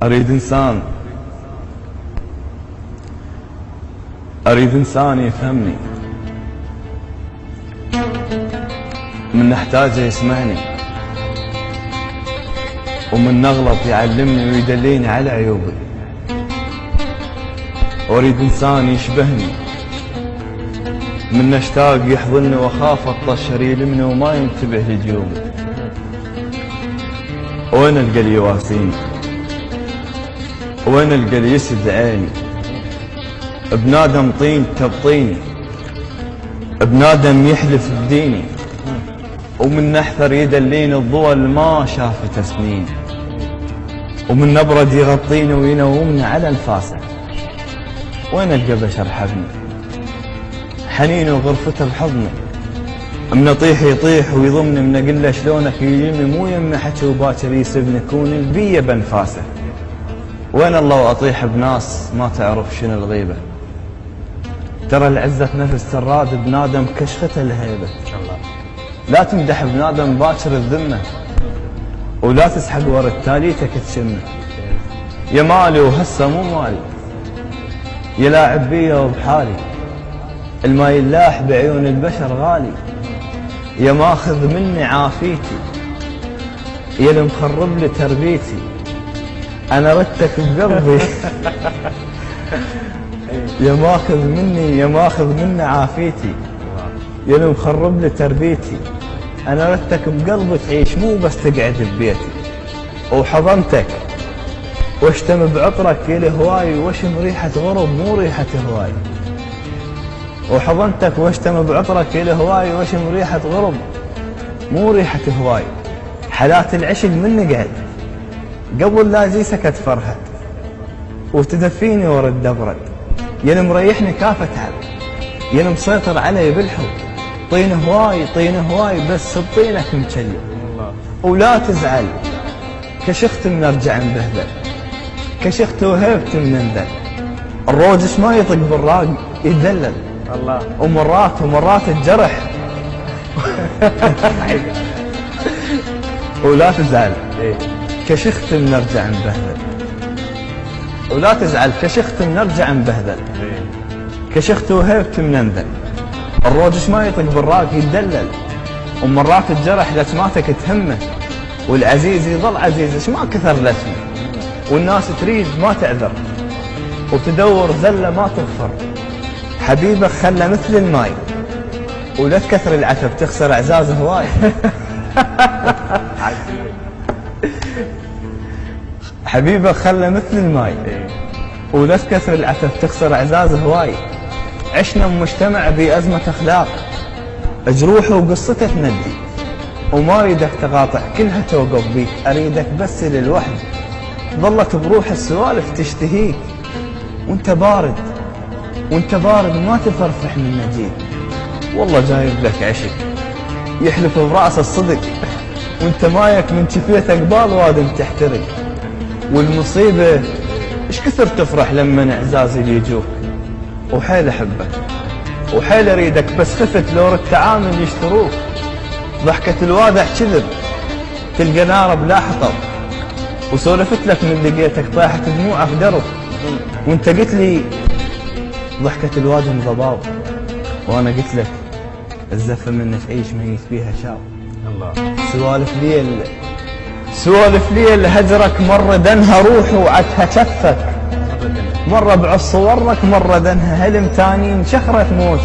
أريد إنسان يفهمني، من نحتاجه يسمعني، ومن نغلط يعلمني ويدليني على عيوبي. أريد إنسان يشبهني، من نشتاق يحضني وأخاف الطشر يلمني وما ينتبه لجيوبي. وين ألقى اللي يواسيني؟ وين ألقى اللي يسد عيني؟ بنادم طين تبطيني، بنادم يحلف بديني، ومن نحثر يدليني الضوء اللي ما شافته سنين، ومن نبرد يغطيني وينومني على انفاسه. وين ألقى بشر حبني حنيني وغرفته بحضني، من اطيح يطيح ويضمني، من اقول له شلونك يجيني مو يم حكي وباكر يسبني كون البيه بانفاسه. وين الله واطيح بناس ما تعرف شنو الغيبه، ترى العزه نفس سراد بنادم كشفته الهيبه. لا تمدح بنادم باكر الذمه، ولا تسحق ورا التاليتك تشمه. يا مالي وهسه مو مالي، يا لاعب بيا وبحالي، الما يلاح بعيون البشر غالي. يا ماخذ مني عافيتي، يا اللي مخرب لي تربيتي، انا ردتك بقلبي. يا ماخذ مني عافيتي، يا اللي مخرب لي تربيتي، انا ردتك بقلبي تعيش مو بس تقعد ببيتي. وحضنتك واشتم بعطرك يا الهواي، واشم ريحه غرب مو ريحه هواي. وحضنتك واشتم بعطرك يا الهواي، واشم ريحه غرب مو ريحه هواي. حالات العشق من نقعد قبل لا اجي سكت فرهد، وتدفيني ورد دبرد. يا اللي مريحني كاف اتعب، يا اللي مسيطر علي بالحب. طين هواي بس بطينك مكلي. ولا تزعل كشخت من ارجع نبهذل، كشخت وهبت من انذل. الروجش ما يطق بالراق يدلل الله، ومرات الجرح. ولا تزعل كشخت من ارجع نبهذل، ولا تزعل كشخت من ارجع نبهذل. كشخت وهبت من انذل. الروجش ما يطق بالراق يدلل، ومرات الجرح لسماتك تهمه. والعزيز يظل عزيز ايش ما كثر لسمه، والناس تريد ما تعذر، وتدور ذله ما تغفر. حبيبك خلى مثل الماي، ولا تكثر العتب تخسر اعزاز هواي. حبيبك خلى مثل الماي، ولا تكثر العتب تخسر اعزاز هواي. عشنا بمجتمع بأزمة اخلاق، جروحه وقصته تندي، وما اريدك تقاطع كلها توقف بيك. اريدك بس للوحد، ظلت بروح السوالف تشتهيك. وانت بارد ما تفرفح من نجيك. والله جايب لك عشق يحلف براس الصدق، وانت مايك من شفيت قبال وادم تحترق. والمصيبه ايش كثر تفرح لما اعزازي يجوك. وحيل احبك وحيل اريدك، بس خفت لور التعامل يشتروك. ضحكة الوادع كذب تلقى نار بلا حطب، وسولفت لك من لقيتك طاحت دموعك درب. وانت قلت لي ضحكة الوادم ضباب، وانا قلت لك الزفة من تعيش ميت بيها شاب. الله سوالف لي هجرك مرة دنها روح وعدها كفك، مرة بعص صورك مرة دنها هلم تاني انشخرت موت.